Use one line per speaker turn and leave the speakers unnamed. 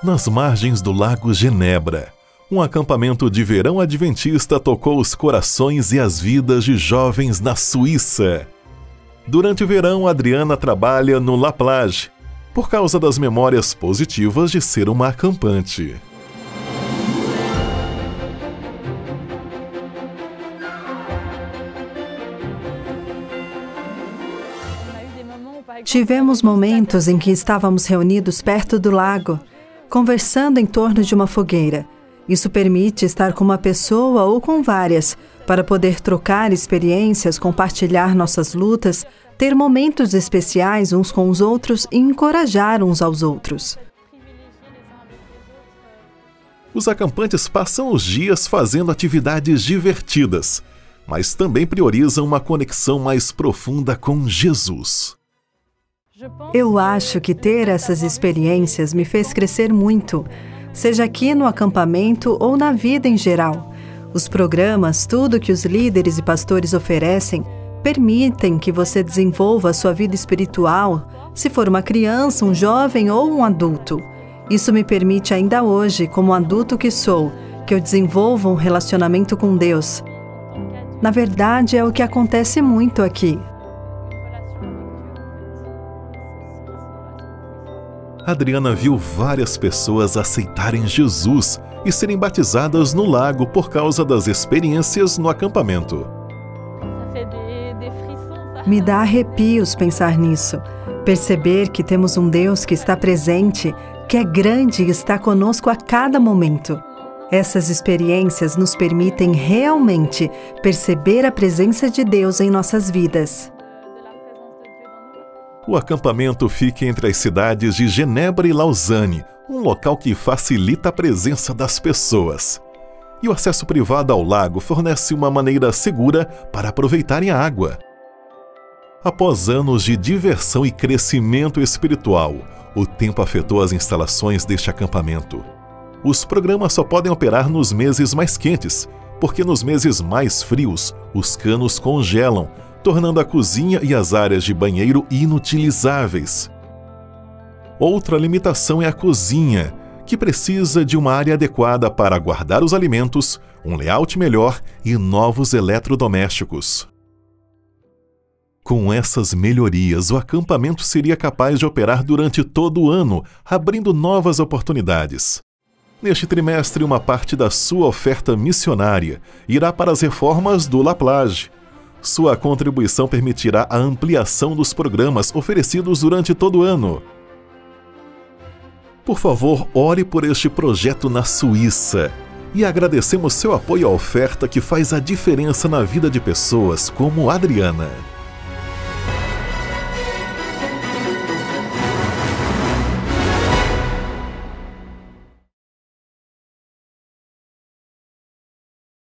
nas margens do Lago Genebra. Um acampamento de verão adventista tocou os corações e as vidas de jovens na Suíça. Durante o verão, Adriana trabalha no La Plage, por causa das memórias positivas de ser uma acampante.
Tivemos momentos em que estávamos reunidos perto do lago, conversando em torno de uma fogueira. Isso permite estar com uma pessoa ou com várias, para poder trocar experiências, compartilhar nossas lutas, ter momentos especiais uns com os outros e encorajar uns aos outros.
Os acampantes passam os dias fazendo atividades divertidas, mas também priorizam uma conexão mais profunda com Jesus.
Eu acho que ter essas experiências me fez crescer muito, seja aqui no acampamento ou na vida em geral. Os programas, tudo que os líderes e pastores oferecem, permitem que você desenvolva a sua vida espiritual, se for uma criança, um jovem ou um adulto. Isso me permite ainda hoje, como adulto que sou, que eu desenvolva um relacionamento com Deus. Na verdade, é o que acontece muito aqui.
Adriana viu várias pessoas aceitarem Jesus e serem batizadas no lago por causa das experiências no acampamento.
Me dá arrepios pensar nisso. Perceber que temos um Deus que está presente, que é grande e está conosco a cada momento. Essas experiências nos permitem realmente perceber a presença de Deus em nossas vidas.
O acampamento fica entre as cidades de Genebra e Lausanne, um local que facilita a presença das pessoas. E o acesso privado ao lago fornece uma maneira segura para aproveitarem a água. Após anos de diversão e crescimento espiritual, o tempo afetou as instalações deste acampamento. Os programas só podem operar nos meses mais quentes, porque nos meses mais frios, os canos congelam, tornando a cozinha e as áreas de banheiro inutilizáveis. Outra limitação é a cozinha, que precisa de uma área adequada para guardar os alimentos, um layout melhor e novos eletrodomésticos. Com essas melhorias, o acampamento seria capaz de operar durante todo o ano, abrindo novas oportunidades. Neste trimestre, uma parte da sua oferta missionária irá para as reformas do La Plage. Sua contribuição permitirá a ampliação dos programas oferecidos durante todo o ano. Por favor, ore por este projeto na Suíça e agradecemos seu apoio à oferta que faz a diferença na vida de pessoas como Adriana.